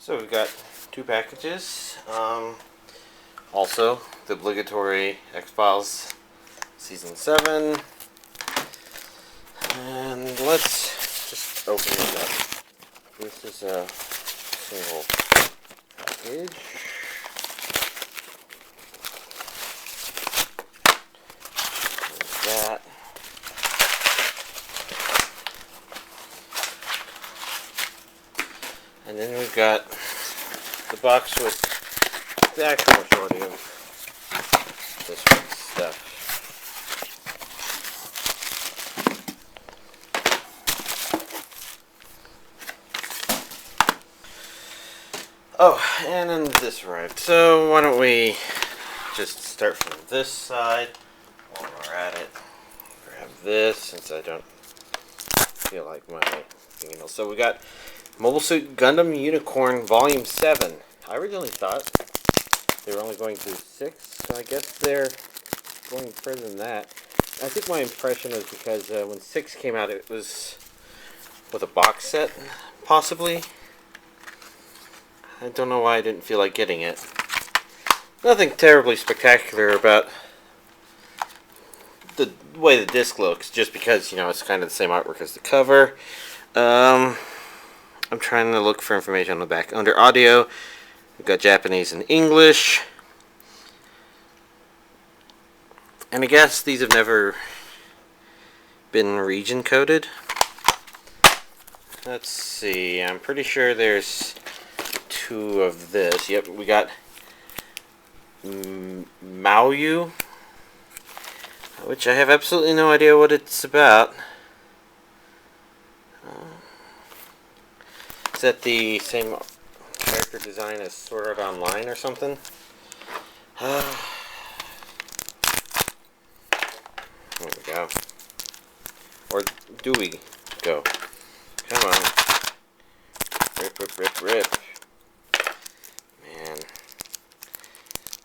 So we've got two packages. Also, the obligatory X-Files Season 7. And let's just open it up. This is a single package. There's that. And then we've got the box with the actual majority of this stuff. Oh, and then this arrived. So why don't we just start from this side while we're at it. Grab this since I don't feel like my fingernails. So we got Mobile Suit Gundam Unicorn Volume 7. I originally thought they were only going to do 6, so I guess they're going further than that. I think my impression was because when 6 came out, it was with a box set, possibly. I don't know why I didn't feel like getting it. Nothing terribly spectacular about the way the disc looks, just because, you know, it's kind of the same artwork as the cover. I'm trying to look for information on the back. Under audio, we've got Japanese and English. And I guess these have never been region coded. Let's see, I'm pretty sure there's 2 of this. Yep, we got Maoyu, which I have absolutely no idea what it's about. Is that the same character design as Sword Art Online or something? There we go. Or do we go? Come on. Rip, rip, rip, rip. Man.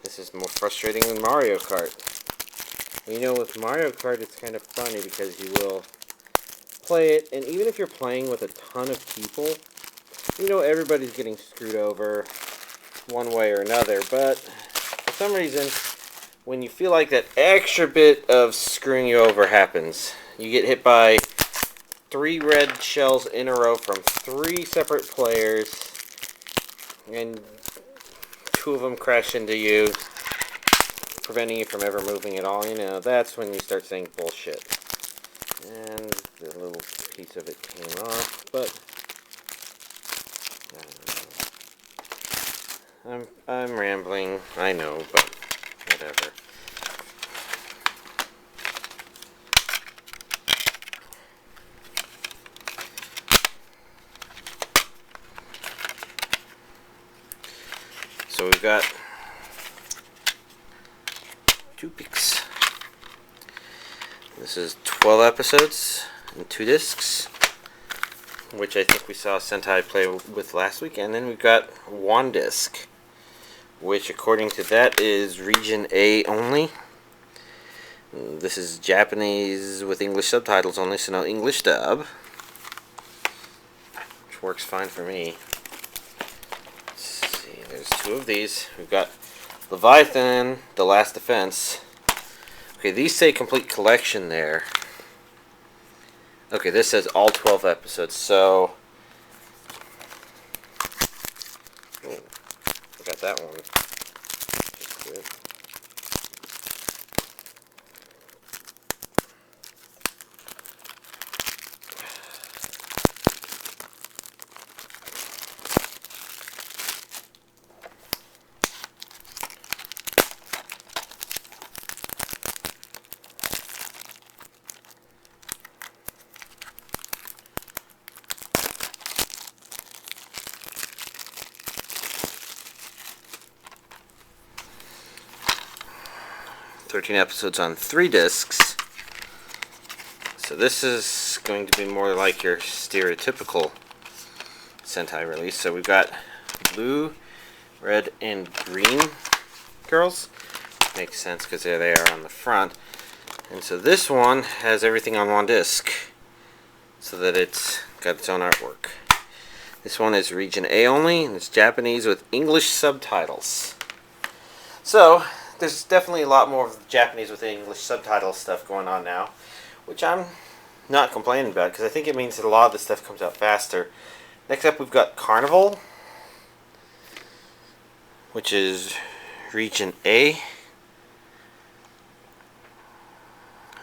This is more frustrating than Mario Kart. You know, with Mario Kart, it's kind of funny because you will play it, and even if you're playing with a ton of people, you know everybody's getting screwed over one way or another, but for some reason, when you feel like that extra bit of screwing you over happens, you get hit by 3 red shells in a row from 3 separate players, and 2 of them crash into you, preventing you from ever moving at all. You know, that's when you start saying bullshit. And the little piece of it came off, but I'm rambling, I know, but whatever. So we've got 2 picks. This is 12 episodes and 2 discs, which I think we saw Hentai play with last week. And then we've got 1 disc, which according to that is Region A only. This is Japanese with English subtitles only, so no English dub, which works fine for me. Let's see, there's 2 of these. We've got Leviathan, The Last Defense. Okay, these say complete collection there. Okay, this says all 12 episodes, so I got that one. That's good. "13 episodes on 3 discs. So this is going to be more like your stereotypical Sentai release. So we've got blue, red, and green girls. Makes sense because there they are on the front. And so this one has everything on 1 disc, so that it's got its own artwork. This one is region A only, and it's Japanese with English subtitles. So, there's definitely a lot more of Japanese with English subtitles stuff going on now, which I'm not complaining about, because I think it means that a lot of this stuff comes out faster. Next up, we've got Karneval, which is region A.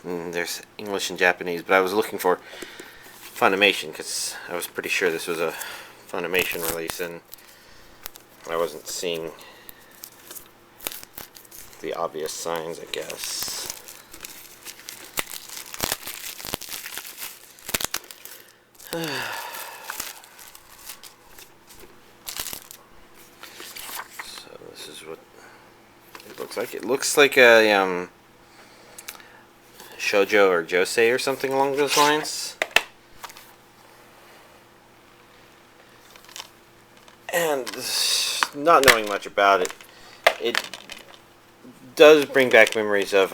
And there's English and Japanese, but I was looking for Funimation, because I was pretty sure this was a Funimation release, and I wasn't seeing the obvious signs, I guess. So this is what it looks like. It looks like a shoujo or josei or something along those lines. And not knowing much about it, it does bring back memories of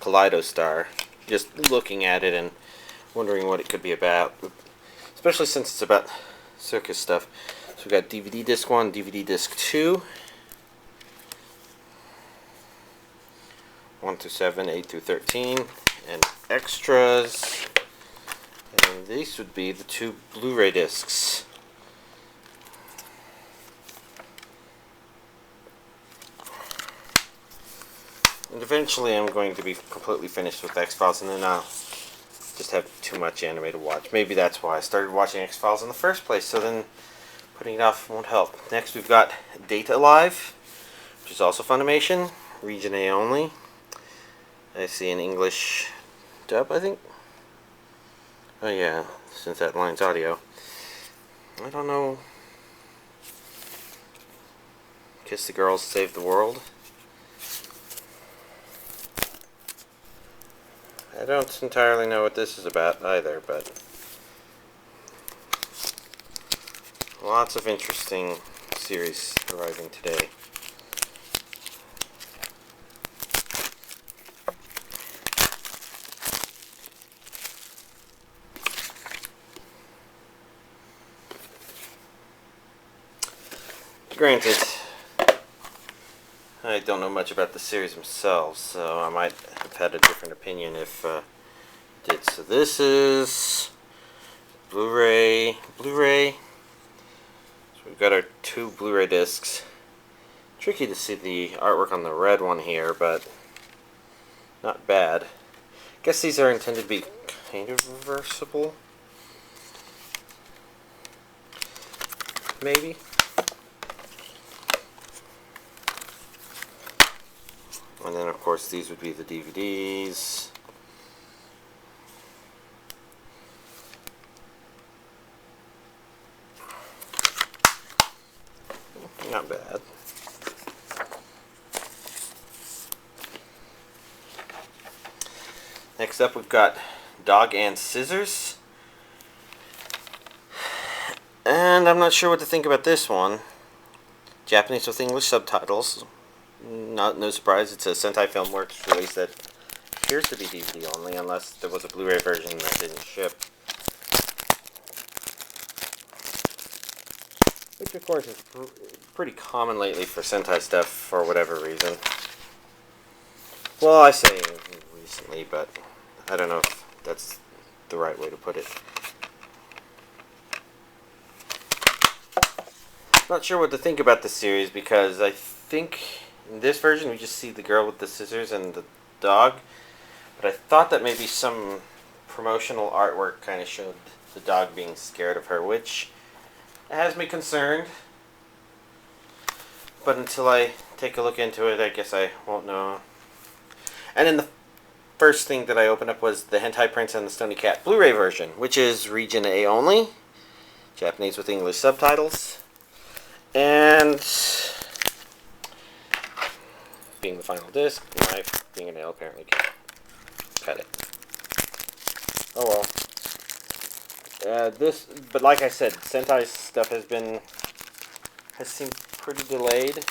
Kaleido Star, just looking at it and wondering what it could be about, especially since it's about circus stuff. So we got DVD disc 1, DVD disc 2, 1 through 7, 8 through 13, and extras. And these would be the 2 Blu-ray discs. And eventually I'm going to be completely finished with X-Files, and then I'll just have too much anime to watch. Maybe that's why I started watching X-Files in the first place, so then putting it off won't help. Next we've got Data Alive, which is also Funimation, region A only. I see an English dub, I think. Oh yeah, since that line's audio. I don't know. Kiss the Girls, Save the World. I don't entirely know what this is about either, but lots of interesting series arriving today. Granted, I don't know much about the series themselves, so I might have had a different opinion if did. So this is Blu-ray. So we've got our 2 Blu-ray discs. Tricky to see the artwork on the red one here, but not bad. Guess these are intended to be kind of reversible. Maybe. And then, of course, these would be the DVDs. Not bad. Next up, we've got Dog and Scissors. And I'm not sure what to think about this one. Japanese with English subtitles. No surprise, it's a Sentai Filmworks release that appears to be DVD only, unless there was a Blu-ray version that didn't ship. Which, of course, is pretty common lately for Sentai stuff for whatever reason. Well, I say recently, but I don't know if that's the right way to put it. Not sure what to think about this series, because I think in this version we just see the girl with the scissors and the dog, but I thought that maybe some promotional artwork kind of showed the dog being scared of her, which has me concerned. But until I take a look into it, I guess I won't know. And then the first thing that I opened up was the Hentai Prince and the Stony Cat Blu-ray version, which is region A only, Japanese with English subtitles. And being the final disc, my fingernail apparently can't cut it. Oh well. But like I said, Sentai stuff has seemed pretty delayed,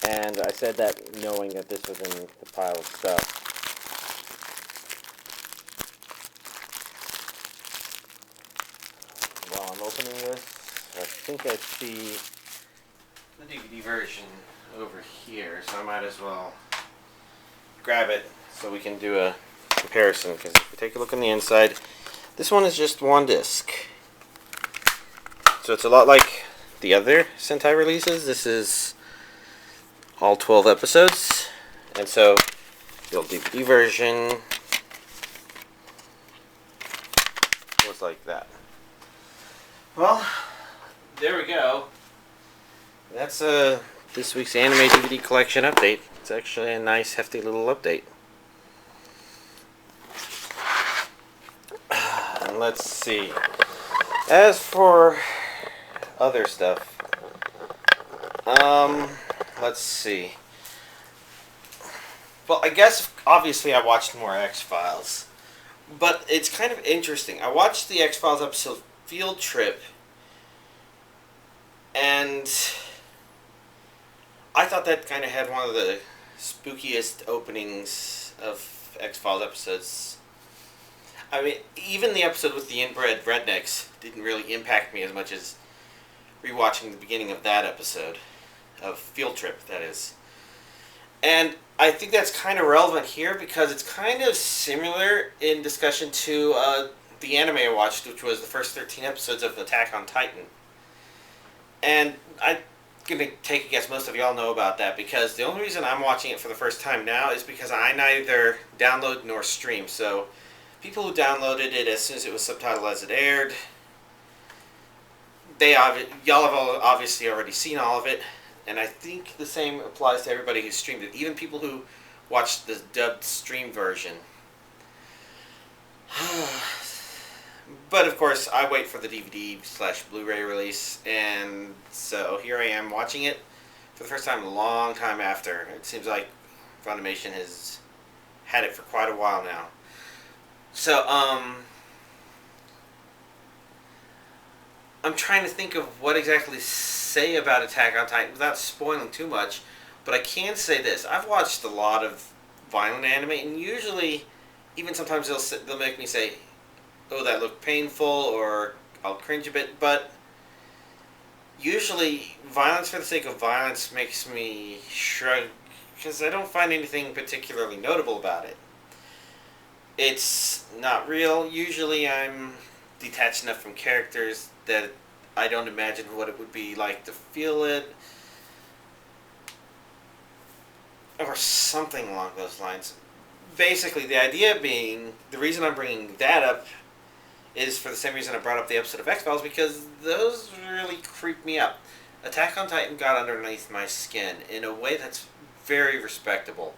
and I said that knowing that this was in the pile of stuff. While I'm think I see the DVD version over here, so I might as well grab it so we can do a comparison, because if we take a look on the inside, this one is just one disc. So it's a lot like the other Sentai releases. This is all 12 episodes, and so the old DVD version was like that. Well, there we go. That's this week's anime DVD collection update. It's actually a nice, hefty little update. And let's see. As for other stuff, let's see. Well, I guess obviously I watched more X-Files, but it's kind of interesting. I watched the X-Files episode Field Trip, and I thought that kind of had one of the spookiest openings of X-Files episodes. I mean, even the episode with the inbred rednecks didn't really impact me as much as rewatching the beginning of that episode of Field Trip, that is. And I think that's kind of relevant here because it's kind of similar in discussion to the anime I watched, which was the first 13 episodes of Attack on Titan. And I'm going to take a guess most of y'all know about that, because the only reason I'm watching it for the first time now is because I neither download nor stream. So people who downloaded it as soon as it was subtitled as it aired, y'all have obviously already seen all of it. And I think the same applies to everybody who streamed it, even people who watched the dubbed stream version. But of course, I wait for the DVD/Blu-ray release, and so here I am watching it for the first time a long time after. It seems like Funimation has had it for quite a while now. So, I'm trying to think of what exactly to say about Attack on Titan without spoiling too much, but I can say this. I've watched a lot of violent anime, and usually, even sometimes they'll make me say, oh, that looked painful, or I'll cringe a bit, but usually violence for the sake of violence makes me shrug, because I don't find anything particularly notable about it. It's not real. Usually I'm detached enough from characters that I don't imagine what it would be like to feel it, or something along those lines. Basically, the idea being, the reason I'm bringing that up is for the same reason I brought up the episode of X-Files, because those really creep me up. Attack on Titan got underneath my skin in a way that's very respectable.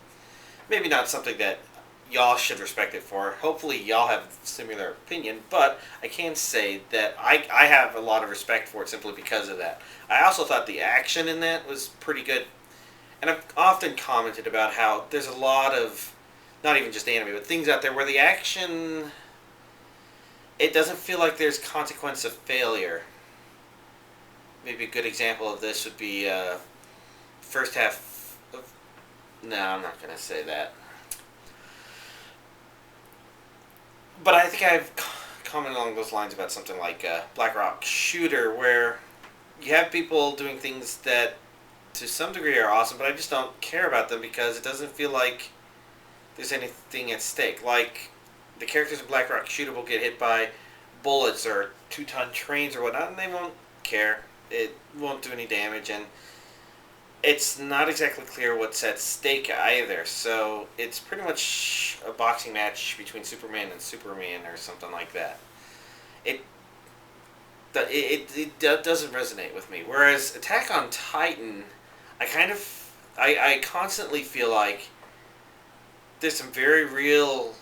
Maybe not something that y'all should respect it for. Hopefully y'all have a similar opinion, but I can say that I have a lot of respect for it simply because of that. I also thought the action in that was pretty good. And I've often commented about how there's a lot of, not even just anime, but things out there where the action, it doesn't feel like there's consequence of failure. Maybe a good example of this would be first half of... No, I'm not going to say that. But I think I've commented along those lines about something like Black Rock Shooter, where you have people doing things that to some degree are awesome, but I just don't care about them because it doesn't feel like there's anything at stake. Like, the characters in Black Rock Shooter will get hit by bullets or 2-ton trains or whatnot, and they won't care. It won't do any damage, and it's not exactly clear what's at stake either. So it's pretty much a boxing match between Superman and Superman or something like that. It doesn't resonate with me. Whereas Attack on Titan, I constantly feel like there's some very real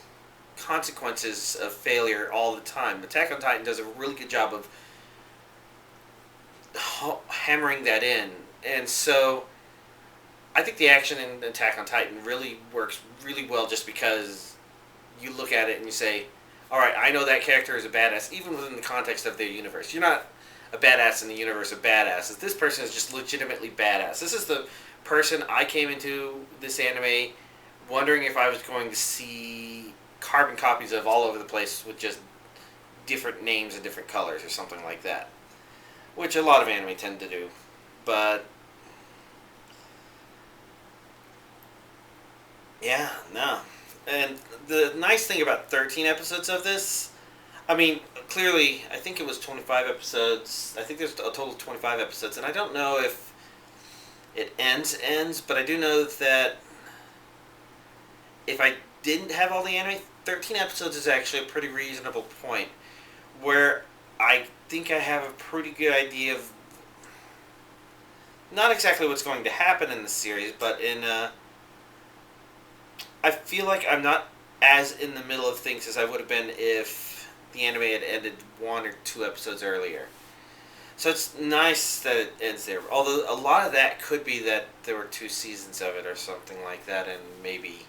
consequences of failure all the time. Attack on Titan does a really good job of hammering that in. And so I think the action in Attack on Titan really works really well just because you look at it and you say, alright, I know that character is a badass, even within the context of their universe. You're not a badass in the universe of badasses. This person is just legitimately badass. This is the person I came into this anime wondering if I was going to see carbon copies of all over the place with just different names and different colors or something like that. which a lot of anime tend to do. But yeah, no. And the nice thing about 13 episodes of this, I mean, clearly, I think it was 25 episodes. I think there's a total of 25 episodes, and I don't know if it ends, but I do know that if I didn't have all the anime, 13 episodes is actually a pretty reasonable point where I think I have a pretty good idea of not exactly what's going to happen in the series, but I feel like I'm not as in the middle of things as I would have been if the anime had ended 1 or 2 episodes earlier. So it's nice that it ends there. Although a lot of that could be that there were 2 seasons of it or something like that, and maybe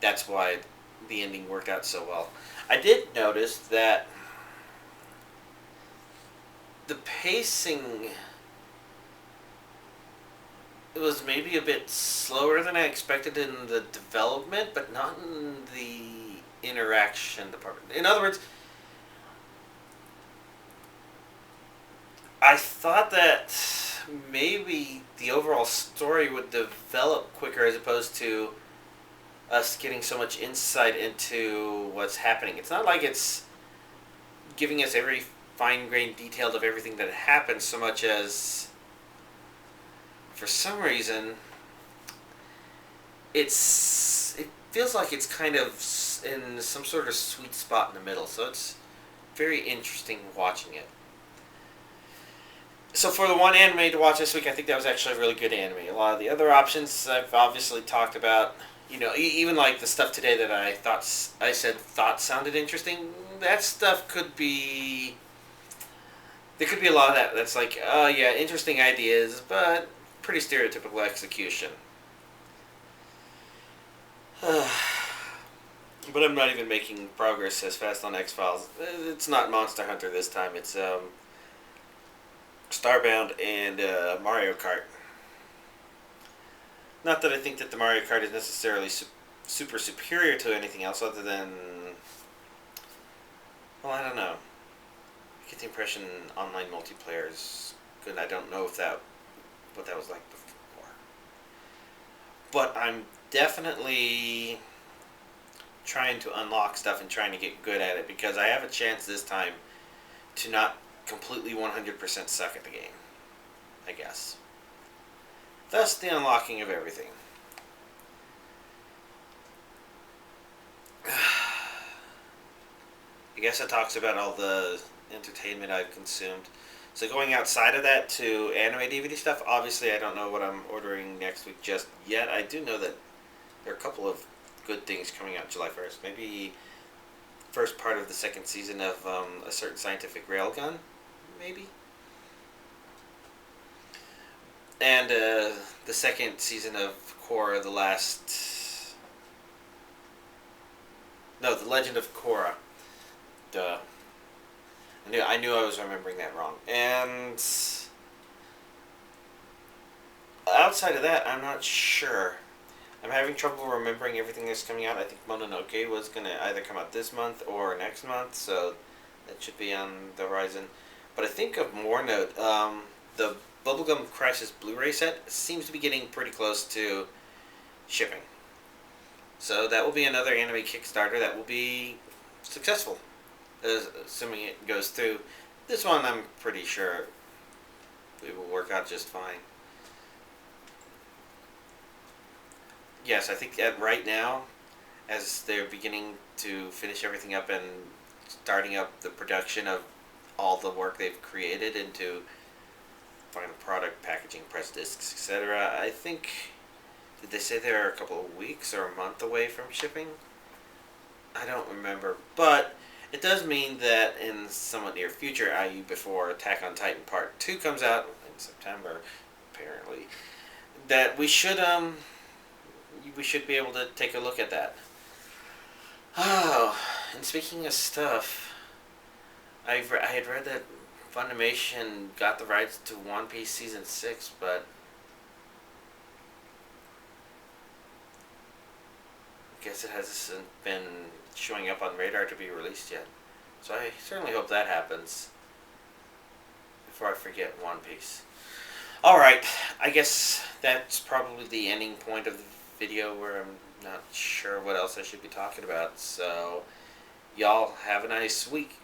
that's why the ending worked out so well. I did notice that the pacing was maybe a bit slower than I expected in the development, but not in the interaction department. In other words, I thought that maybe the overall story would develop quicker as opposed to us getting so much insight into what's happening. It's not like it's giving us every fine-grained detail of everything that happens so much as, for some reason, it feels like it's kind of in some sort of sweet spot in the middle. So it's very interesting watching it. So for the one anime to watch this week, I think that was actually a really good anime. A lot of the other options I've obviously talked about. You know, even like the stuff today that I thought sounded interesting. That stuff could be. There could be a lot of that. That's like, oh yeah, interesting ideas, but pretty stereotypical execution. But I'm not even making progress as fast on X-Files. It's not Monster Hunter this time. It's Starbound and Mario Kart. Not that I think that the Mario Kart is necessarily super superior to anything else other than... Well, I don't know. I get the impression online multiplayer is good. I don't know if what that was like before. But I'm definitely trying to unlock stuff and trying to get good at it because I have a chance this time to not completely 100% suck at the game, I guess. Thus, the unlocking of everything. I guess it talks about all the entertainment I've consumed. So going outside of that to anime DVD stuff, obviously I don't know what I'm ordering next week just yet. I do know that there are a couple of good things coming out July 1st. Maybe first part of the 2nd season of a certain scientific railgun, maybe? And the 2nd season of Korra, The Legend of Korra. Duh. I knew I was remembering that wrong. And outside of that, I'm not sure. I'm having trouble remembering everything that's coming out. I think Mononoke was going to either come out this month or next month, so that should be on the horizon. But I think of more note, the Bubblegum Crisis Blu-ray set seems to be getting pretty close to shipping. So that will be another anime Kickstarter that will be successful, assuming it goes through. This one I'm pretty sure it will work out just fine. Yes, I think that right now, as they're beginning to finish everything up and starting up the production of all the work they've created into final product, packaging, press discs, etc. I think, did they say they're a couple of weeks or a month away from shipping? I don't remember, but it does mean that in somewhat near future, i.e. before Attack on Titan Part 2 comes out in September, apparently, that we should be able to take a look at that. Oh, and speaking of stuff, I had read that Funimation got the rights to One Piece Season 6, but I guess it hasn't been showing up on radar to be released yet. So I certainly hope that happens. before I forget One Piece. Alright, I guess that's probably the ending point of the video where I'm not sure what else I should be talking about. So, y'all have a nice week.